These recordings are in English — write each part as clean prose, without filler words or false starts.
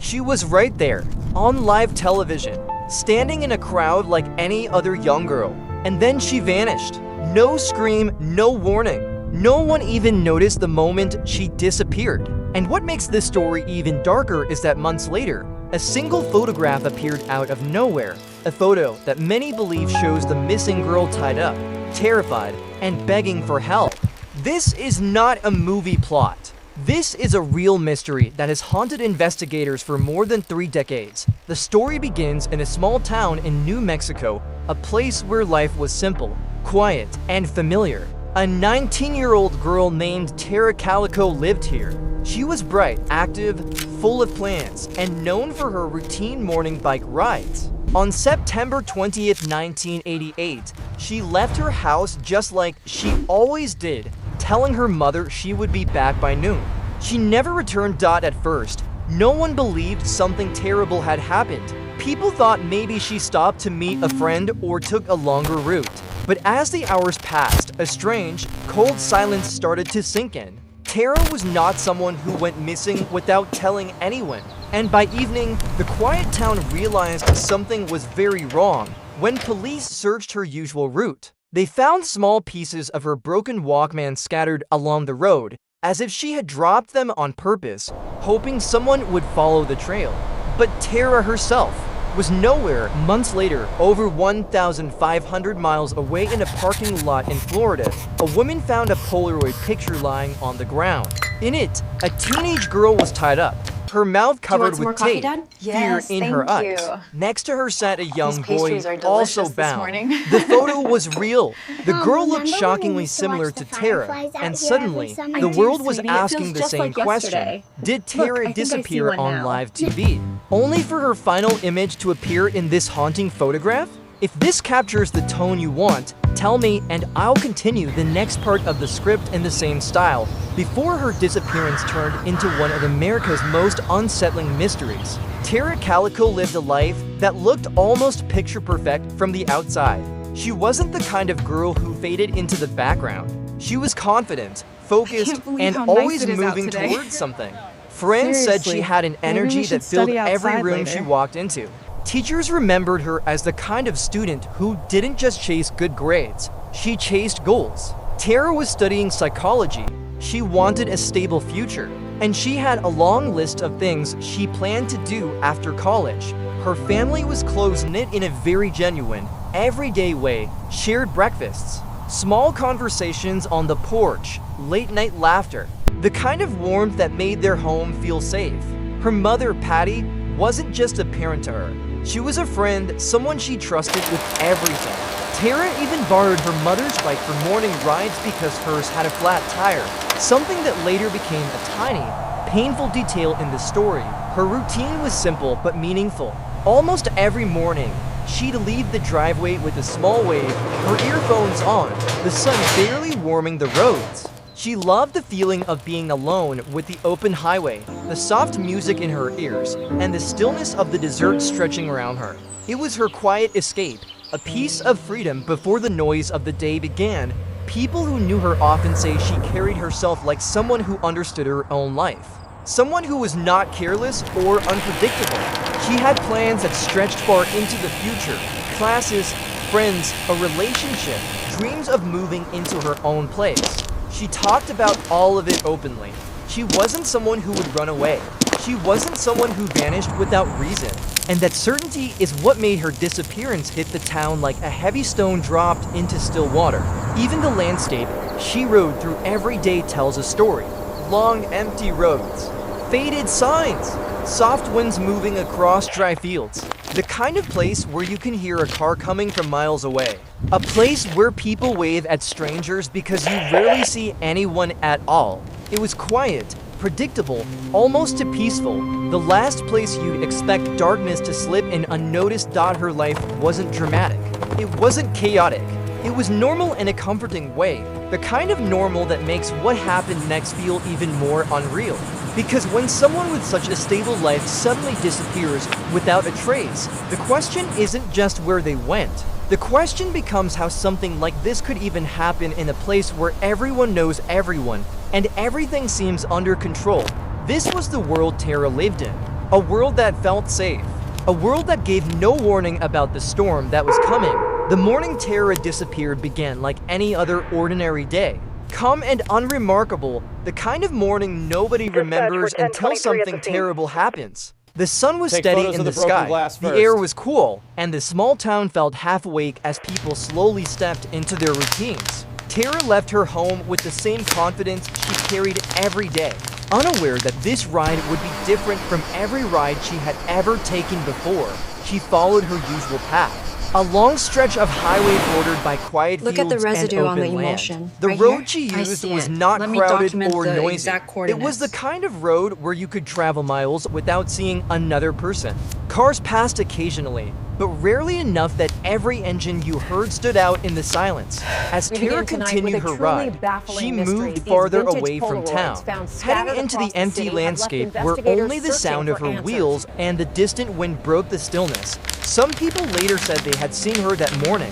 She was right there, on live television, standing in a crowd like any other young girl. And then she vanished. No scream, no warning. No one even noticed the moment she disappeared. And what makes this story even darker is that months later, a single photograph appeared out of nowhere. A photo that many believe shows the missing girl tied up, terrified, and begging for help. This is not a movie plot. This is a real mystery that has haunted investigators for more than 3 decades. The story begins in a small town in New Mexico, a place where life was simple, quiet, and familiar. A 19-year-old girl named Tara Calico lived here. She was bright, active, full of plans, and known for her routine morning bike rides. On September 20th, 1988, she left her house just like she always did, telling her mother she would be back by noon. She never returned. At first, no one believed something terrible had happened. People thought maybe she stopped to meet a friend or took a longer route. But as the hours passed, a strange, cold silence started to sink in. Tara was not someone who went missing without telling anyone. And by evening, the quiet town realized something was very wrong. When police searched her usual route, they found small pieces of her broken Walkman scattered along the road, as if she had dropped them on purpose, hoping someone would follow the trail. But Tara herself was nowhere. Months later, over 1,500 miles away in a parking lot in Florida, a woman found a Polaroid picture lying on the ground. In it, a teenage girl was tied up, her mouth covered with tape, fear in her eyes. Next to her sat a young boy, also bound. The photo was real. The girl looked shockingly similar to Tara, and suddenly, the world was asking the same question. Did Tara disappear on live TV? Only for her final image to appear in this haunting photograph? If this captures the tone you want, tell me and I'll continue the next part of the script in the same style, before her disappearance turned into one of America's most unsettling mysteries. Tara Calico lived a life that looked almost picture perfect from the outside. She wasn't the kind of girl who faded into the background. She was confident, focused, and always moving towards something. Friends said she had an energy that filled every room she walked into. Teachers remembered her as the kind of student who didn't just chase good grades, she chased goals. Tara was studying psychology. She wanted a stable future, and she had a long list of things she planned to do after college. Her family was close-knit in a very genuine, everyday way, shared breakfasts, small conversations on the porch, late-night laughter, the kind of warmth that made their home feel safe. Her mother, Patty, wasn't just a parent to her. She was a friend, someone she trusted with everything. Tara even borrowed her mother's bike for morning rides because hers had a flat tire, something that later became a tiny, painful detail in the story. Her routine was simple but meaningful. Almost every morning, she'd leave the driveway with a small wave, her earphones on, the sun barely warming the roads. She loved the feeling of being alone with the open highway, the soft music in her ears, and the stillness of the desert stretching around her. It was her quiet escape, a piece of freedom before the noise of the day began. People who knew her often say she carried herself like someone who understood her own life. Someone who was not careless or unpredictable. She had plans that stretched far into the future, classes, friends, a relationship, dreams of moving into her own place. She talked about all of it openly. She wasn't someone who would run away. She wasn't someone who vanished without reason. And that certainty is what made her disappearance hit the town like a heavy stone dropped into still water. Even the landscape she rode through every day tells a story. Long, empty roads, faded signs, soft winds moving across dry fields. The kind of place where you can hear a car coming from miles away. A place where people wave at strangers because you rarely see anyone at all. It was quiet, predictable, almost too peaceful. The last place you'd expect darkness to slip in unnoticed. Her life wasn't dramatic. It wasn't chaotic. It was normal in a comforting way. The kind of normal that makes what happened next feel even more unreal. Because when someone with such a stable life suddenly disappears without a trace, the question isn't just where they went. The question becomes how something like this could even happen in a place where everyone knows everyone and everything seems under control. This was the world Tara lived in. A world that felt safe. A world that gave no warning about the storm that was coming. The morning Tara disappeared began like any other ordinary day. Calm and unremarkable, the kind of morning nobody remembers until something terrible happens. The sun was steady in the sky, the air was cool, and the small town felt half awake as people slowly stepped into their routines. Tara left her home with the same confidence she carried every day, unaware that this ride would be different from every ride she had ever taken before. She followed her usual path. A long stretch of highway bordered by quiet fields and open land. The road she used was not crowded or noisy. It was the kind of road where you could travel miles without seeing another person. Cars passed occasionally, but rarely enough that every engine you heard stood out in the silence. As Tara continued her ride, she moved farther away from town, heading into the empty landscape where only the sound of her wheels and the distant wind broke the stillness. Some people later said they had seen her that morning.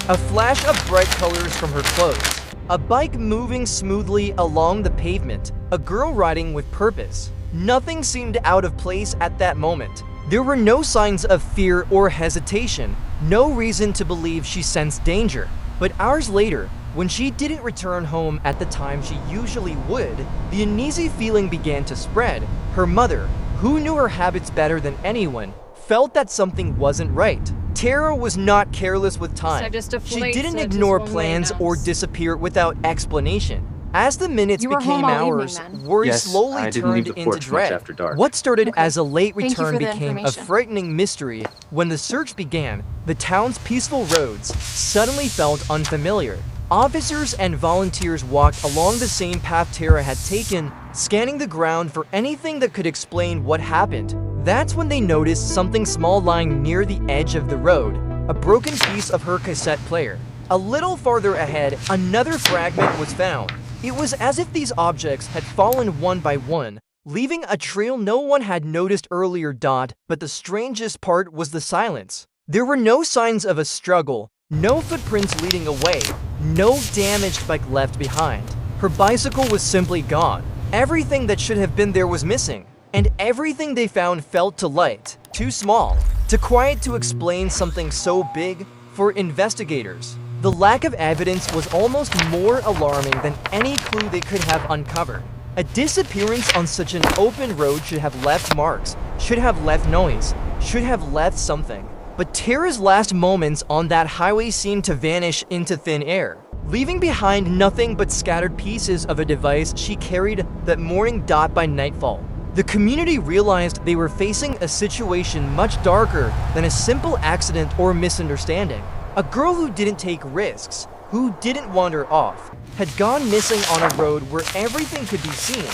A flash of bright colors from her clothes. A bike moving smoothly along the pavement. A girl riding with purpose. Nothing seemed out of place at that moment. There were no signs of fear or hesitation. No reason to believe she sensed danger. But hours later, when she didn't return home at the time she usually would, the uneasy feeling began to spread. Her mother, who knew her habits better than anyone, felt that something wasn't right. Tara was not careless with time. She didn't ignore plans or disappear without explanation. As the minutes became hours, worry slowly turned into dread. What started as a late return became a frightening mystery. When the search began, the town's peaceful roads suddenly felt unfamiliar. Officers and volunteers walked along the same path Tara had taken, scanning the ground for anything that could explain what happened. That's when they noticed something small lying near the edge of the road, a broken piece of her cassette player. A little farther ahead, another fragment was found. It was as if these objects had fallen one by one, leaving a trail no one had noticed earlier. But the strangest part was the silence. There were no signs of a struggle, no footprints leading away, no damaged bike left behind. Her bicycle was simply gone. Everything that should have been there was missing. And everything they found felt too light, too small, too quiet to explain something so big for investigators. The lack of evidence was almost more alarming than any clue they could have uncovered. A disappearance on such an open road should have left marks, should have left noise, should have left something. But Tara's last moments on that highway seemed to vanish into thin air, leaving behind nothing but scattered pieces of a device she carried that morning. By nightfall, the community realized they were facing a situation much darker than a simple accident or misunderstanding. A girl who didn't take risks, who didn't wander off, had gone missing on a road where everything could be seen,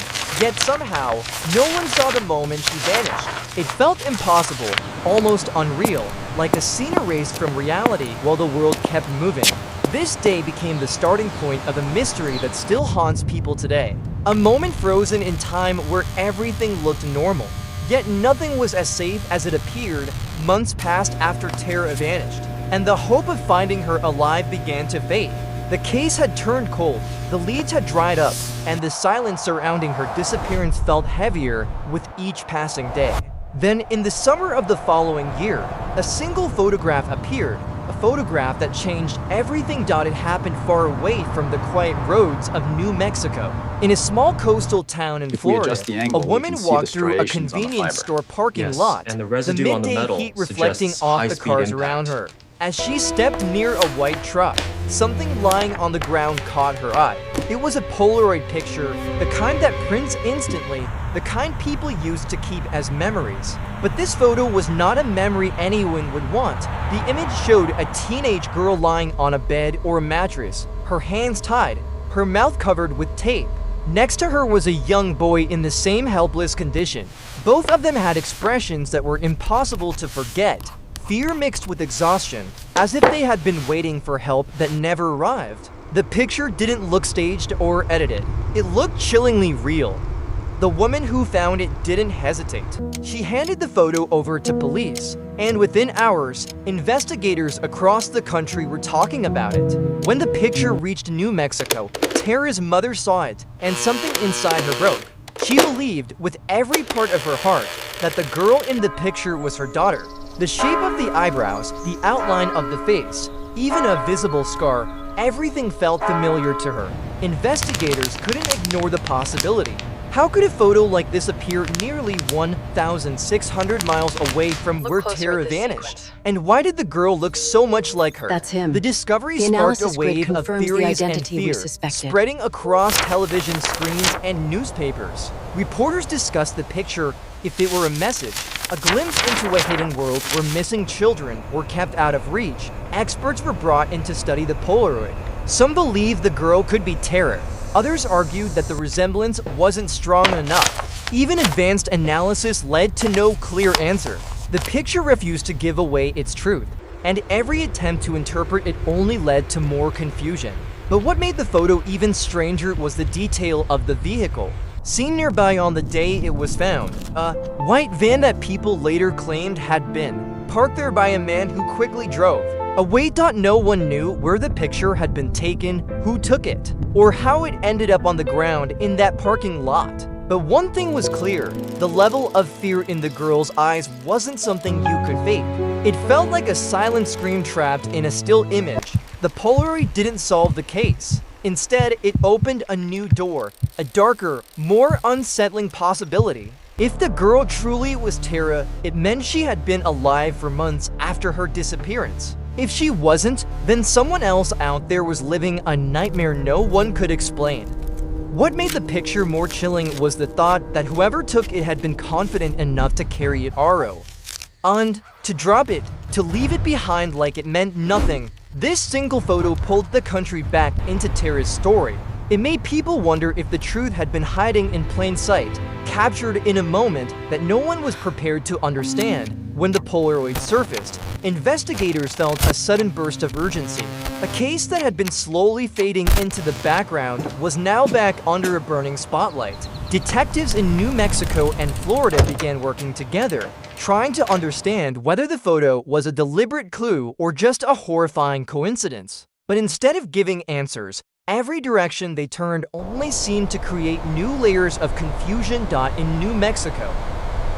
yet somehow, no one saw the moment she vanished. It felt impossible, almost unreal, like a scene erased from reality while the world kept moving. This day became the starting point of a mystery that still haunts people today. A moment frozen in time where everything looked normal. Yet nothing was as safe as it appeared. Months passed after Tara vanished, and the hope of finding her alive began to fade. The case had turned cold, the leads had dried up, and the silence surrounding her disappearance felt heavier with each passing day. Then, in the summer of the following year, a single photograph appeared. A photograph that changed everything. It happened far away from the quiet roads of New Mexico. In a small coastal town in Florida, a woman walked through a convenience store parking lot, and the midday heat reflecting off the cars around her. As she stepped near a white truck, something lying on the ground caught her eye. It was a Polaroid picture, the kind that prints instantly, the kind people used to keep as memories. But this photo was not a memory anyone would want. The image showed a teenage girl lying on a bed or a mattress, her hands tied, her mouth covered with tape. Next to her was a young boy in the same helpless condition. Both of them had expressions that were impossible to forget. Fear mixed with exhaustion, as if they had been waiting for help that never arrived. The picture didn't look staged or edited. It looked chillingly real. The woman who found it didn't hesitate. She handed the photo over to police, and within hours, investigators across the country were talking about it. When the picture reached New Mexico, Tara's mother saw it, and something inside her broke. She believed with every part of her heart that the girl in the picture was her daughter. The shape of the eyebrows, the outline of the face, even a visible scar, everything felt familiar to her. Investigators couldn't ignore the possibility. How could a photo like this appear nearly 1,600 miles away from where Tara vanished? And why did the girl look so much like her? That's him. The discovery The sparked a analysis grid wave of confirms the theories and identity we fear, suspected. spreading across television screens and newspapers. Reporters discussed the picture if it were a message, a glimpse into a hidden world where missing children were kept out of reach. Experts were brought in to study the Polaroid. Some believed the girl could be Tara. Others argued that the resemblance wasn't strong enough. Even advanced analysis led to no clear answer. The picture refused to give away its truth, and every attempt to interpret it only led to more confusion. But what made the photo even stranger was the detail of the vehicle. Seen nearby on the day it was found, a white van that people later claimed had been parked there by a man who quickly drove. No one knew where the picture had been taken, who took it, or how it ended up on the ground in that parking lot. But one thing was clear, the level of fear in the girl's eyes wasn't something you could fake. It felt like a silent scream trapped in a still image. The Polaroid didn't solve the case. Instead, it opened a new door, a darker, more unsettling possibility. If the girl truly was Tara, it meant she had been alive for months after her disappearance. If she wasn't, then someone else out there was living a nightmare no one could explain. What made the picture more chilling was the thought that whoever took it had been confident enough to carry it RO. And to drop it, to leave it behind like it meant nothing. This single photo pulled the country back into Tara's story. It made people wonder if the truth had been hiding in plain sight, captured in a moment that no one was prepared to understand. When the Polaroid surfaced, investigators felt a sudden burst of urgency. A case that had been slowly fading into the background was now back under a burning spotlight. Detectives in New Mexico and Florida began working together, trying to understand whether the photo was a deliberate clue or just a horrifying coincidence. But instead of giving answers, every direction they turned only seemed to create new layers of confusion. In New Mexico,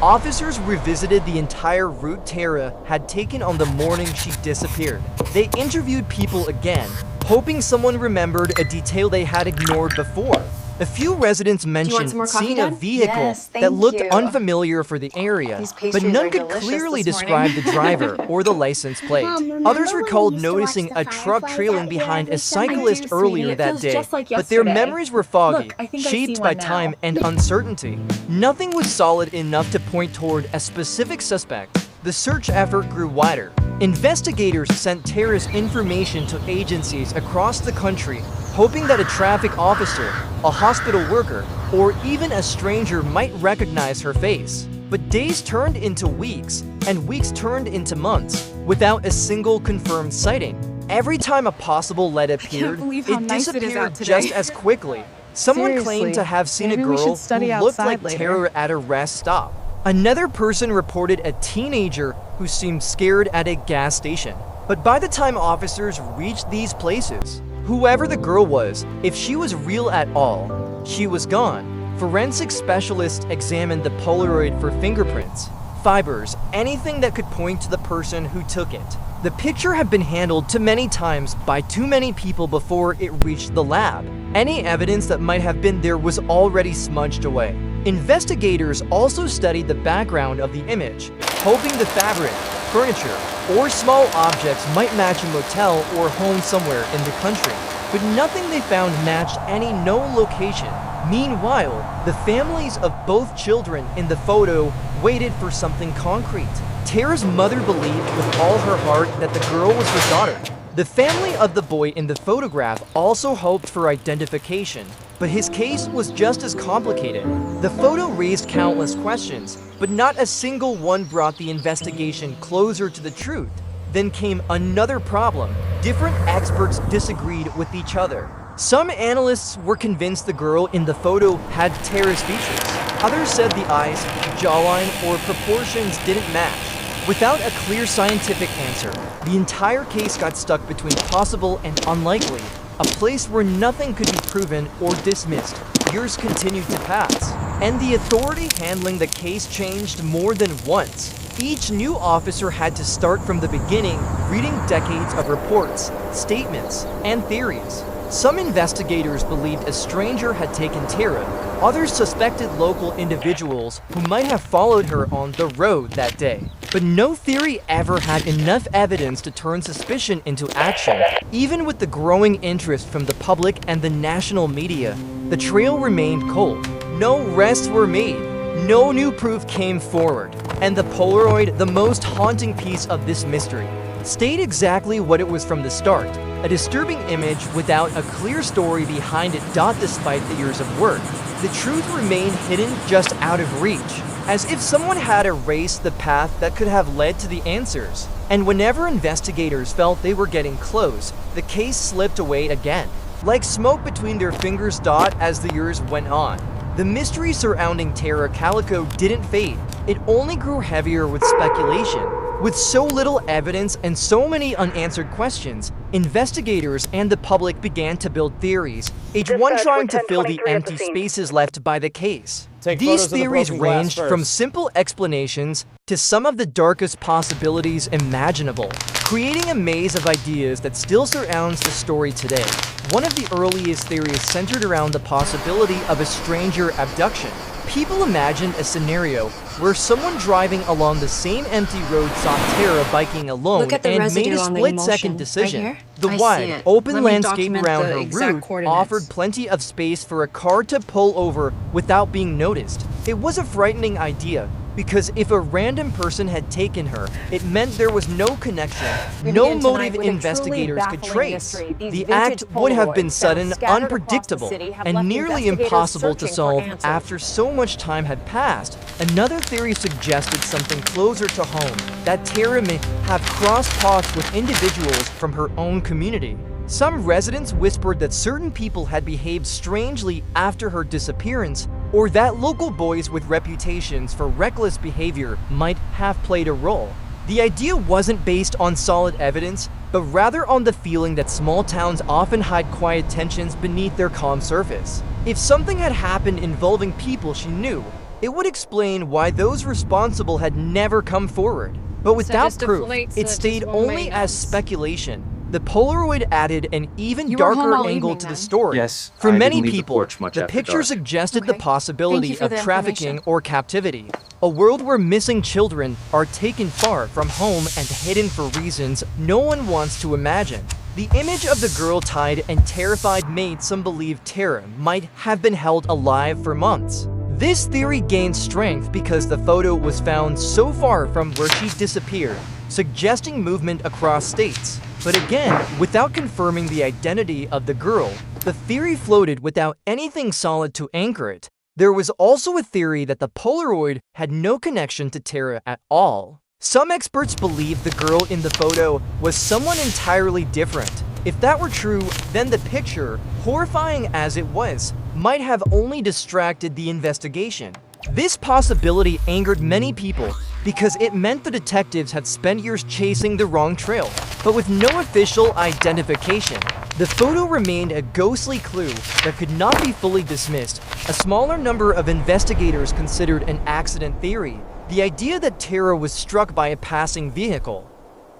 officers revisited the entire route Tara had taken on the morning she disappeared. They interviewed people again, hoping someone remembered a detail they had ignored before. A few residents mentioned seeing a vehicle that looked unfamiliar for the area, but none could clearly describe the driver or the license plate. Others recalled noticing a truck trailing behind a cyclist earlier that day, but their memories were foggy, shaped by time and uncertainty. Nothing was solid enough to point toward a specific suspect. The search effort grew wider. Investigators sent Tara's information to agencies across the country, hoping that a traffic officer, a hospital worker, or even a stranger might recognize her face. But days turned into weeks, and weeks turned into months, without a single confirmed sighting. Every time a possible lead appeared, it disappeared just as quickly. Someone claimed to have seen a girl who looked like Tara at a rest stop. Another person reported a teenager who seemed scared at a gas station. But by the time officers reached these places, whoever the girl was, if she was real at all, she was gone. Forensic specialists examined the Polaroid for fingerprints, fibers, anything that could point to the person who took it. The picture had been handled too many times by too many people before it reached the lab. Any evidence that might have been there was already smudged away. Investigators also studied the background of the image, hoping the fabric, furniture, or small objects might match a motel or home somewhere in the country. But nothing they found matched any known location. Meanwhile, the families of both children in the photo waited for something concrete. Tara's mother believed with all her heart that the girl was her daughter. The family of the boy in the photograph also hoped for identification, but his case was just as complicated. The photo raised countless questions, but not a single one brought the investigation closer to the truth. Then came another problem. Different experts disagreed with each other. Some analysts were convinced the girl in the photo had Tara's features. Others said the eyes, jawline, or proportions didn't match. Without a clear scientific answer, the entire case got stuck between possible and unlikely, a place where nothing could be proven or dismissed. Years continued to pass, and the authority handling the case changed more than once. Each new officer had to start from the beginning, reading decades of reports, statements, and theories. Some investigators believed a stranger had taken Tara. Others suspected local individuals who might have followed her on the road that day. But no theory ever had enough evidence to turn suspicion into action. Even with the growing interest from the public and the national media, the trail remained cold. No arrests were made. No new proof came forward. And the Polaroid, the most haunting piece of this mystery, stayed exactly what it was from the start. A disturbing image without a clear story behind it. Despite the years of work, the truth remained hidden, just out of reach, as if someone had erased the path that could have led to the answers. And whenever investigators felt they were getting close, the case slipped away again, like smoke between their fingers. As the years went on, the mystery surrounding Tara Calico didn't fade. It only grew heavier with speculation. With so little evidence and so many unanswered questions, investigators and the public began to build theories, each one trying to fill the empty spaces left by the case. These theories ranged from simple explanations to some of the darkest possibilities imaginable, creating a maze of ideas that still surrounds the story today. One of the earliest theories centered around the possibility of a stranger abduction. People imagined a scenario where someone driving along the same empty road saw Tara biking alone and made a split-second decision. Right, the wide, open landscape around her route offered plenty of space for a car to pull over without being noticed. It was a frightening idea, because if a random person had taken her, it meant there was no connection, no motive investigators could trace. The act would have been sudden, unpredictable, and nearly impossible to solve after so much time had passed. Another theory suggested something closer to home, that Tara may have crossed paths with individuals from her own community. Some residents whispered that certain people had behaved strangely after her disappearance, or that local boys with reputations for reckless behavior might have played a role. The idea wasn't based on solid evidence, but rather on the feeling that small towns often hide quiet tensions beneath their calm surface. If something had happened involving people she knew, it would explain why those responsible had never come forward. But without proof, it stayed only as speculation. The Polaroid added an even darker angle to the story. Yes, for I many didn't leave the people, porch much the after picture dark. suggested the possibility for of the trafficking information. or captivity, a world where missing children are taken far from home and hidden for reasons no one wants to imagine. The image of the girl tied and terrified made some believe Tara might have been held alive for months. This theory gained strength because the photo was found so far from where she disappeared, suggesting movement across states. But again, without confirming the identity of the girl, the theory floated without anything solid to anchor it. There was also a theory that the Polaroid had no connection to Tara at all. Some experts believed the girl in the photo was someone entirely different. If that were true, then the picture, horrifying as it was, might have only distracted the investigation. This possibility angered many people because it meant the detectives had spent years chasing the wrong trail. But with no official identification, the photo remained a ghostly clue that could not be fully dismissed. A smaller number of investigators considered an accident theory, the idea that Tara was struck by a passing vehicle,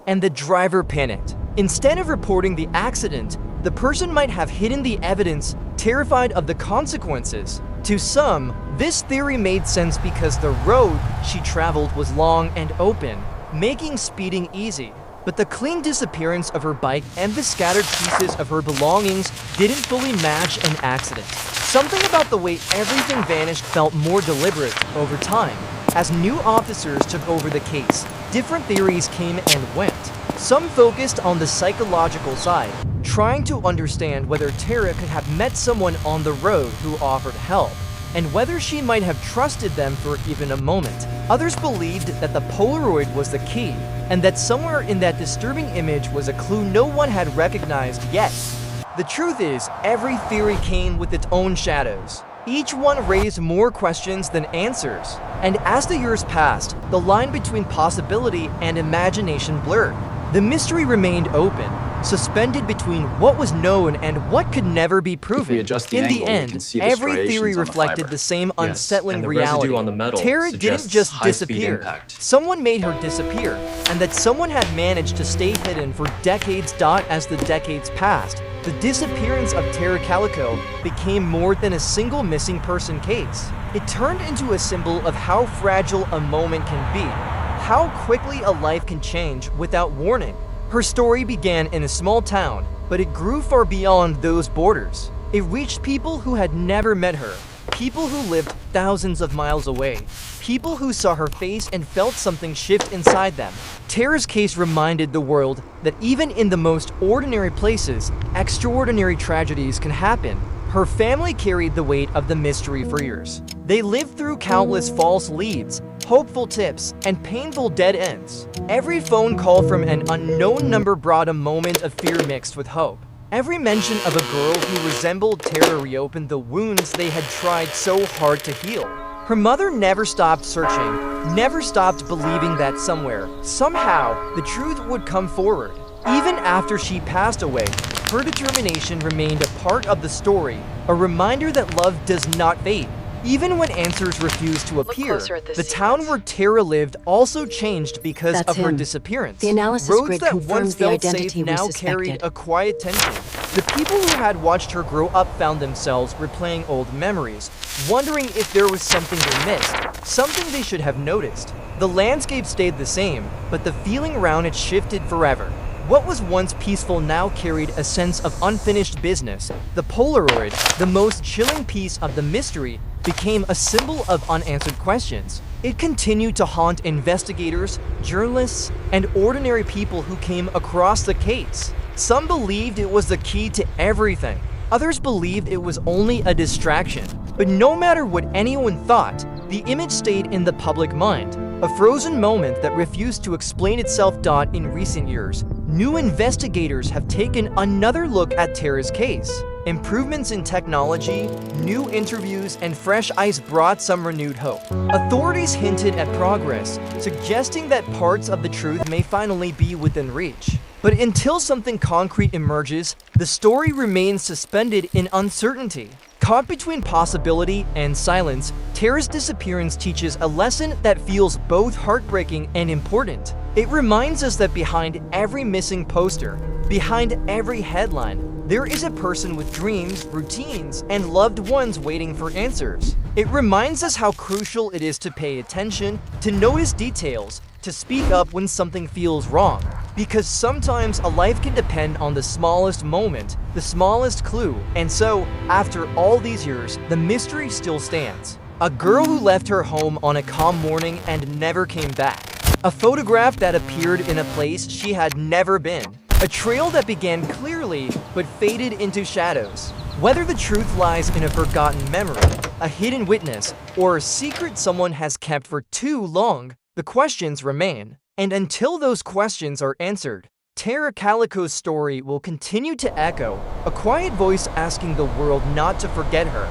and the driver panicked. Instead of reporting the accident, the person might have hidden the evidence, terrified of the consequences. To some, this theory made sense because the road she traveled was long and open, making speeding easy. But the clean disappearance of her bike and the scattered pieces of her belongings didn't fully match an accident. Something about the way everything vanished felt more deliberate over time. As new officers took over the case, different theories came and went. Some focused on the psychological side, trying to understand whether Tara could have met someone on the road who offered help, and whether she might have trusted them for even a moment. Others believed that the Polaroid was the key, and that somewhere in that disturbing image was a clue no one had recognized yet. The truth is, every theory came with its own shadows. Each one raised more questions than answers, and as the years passed, the line between possibility and imagination blurred. The mystery remained open, suspended between what was known and what could never be proven. In the end, every theory reflected the same unsettling reality. Tara didn't just disappear. Someone made her disappear, and that someone had managed to stay hidden for decades. As the decades passed, the disappearance of Tara Calico became more than a single missing person case. It turned into a symbol of how fragile a moment can be, how quickly a life can change without warning. Her story began in a small town, but it grew far beyond those borders. It reached people who had never met her, people who lived thousands of miles away, people who saw her face and felt something shift inside them. Tara's case reminded the world that even in the most ordinary places, extraordinary tragedies can happen. Her family carried the weight of the mystery for years. They lived through countless false leads, hopeful tips, and painful dead ends. Every phone call from an unknown number brought a moment of fear mixed with hope. Every mention of a girl who resembled Tara reopened the wounds they had tried so hard to heal. Her mother never stopped searching, never stopped believing that somewhere, somehow, the truth would come forward. Even after she passed away, her determination remained a part of the story, a reminder that love does not fade. Even when answers refused to appear, the town where Tara lived also changed because of her disappearance. The analysis Roads grid that confirms once the felt identity safe we now suspected. carried a quiet tension. The people who had watched her grow up found themselves replaying old memories, wondering if there was something they missed, something they should have noticed. The landscape stayed the same, but the feeling around it shifted forever. What was once peaceful now carried a sense of unfinished business. The Polaroid, the most chilling piece of the mystery, became a symbol of unanswered questions. It continued to haunt investigators, journalists, and ordinary people who came across the case. Some believed it was the key to everything. Others believed it was only a distraction. But no matter what anyone thought, the image stayed in the public mind, a frozen moment that refused to explain itself. In recent years, new investigators have taken another look at Tara's case. Improvements in technology, new interviews, and fresh eyes brought some renewed hope. Authorities hinted at progress, suggesting that parts of the truth may finally be within reach. But until something concrete emerges, the story remains suspended in uncertainty. Caught between possibility and silence, Tara's disappearance teaches a lesson that feels both heartbreaking and important. It reminds us that behind every missing poster, behind every headline, there is a person with dreams, routines, and loved ones waiting for answers. It reminds us how crucial it is to pay attention, to notice details, to speak up when something feels wrong. Because sometimes a life can depend on the smallest moment, the smallest clue. And so, after all these years, the mystery still stands. A girl who left her home on a calm morning and never came back. A photograph that appeared in a place she had never been. A trail that began clearly but faded into shadows. Whether the truth lies in a forgotten memory, a hidden witness, or a secret someone has kept for too long, the questions remain. And until those questions are answered, Tara Calico's story will continue to echo, a quiet voice asking the world not to forget her.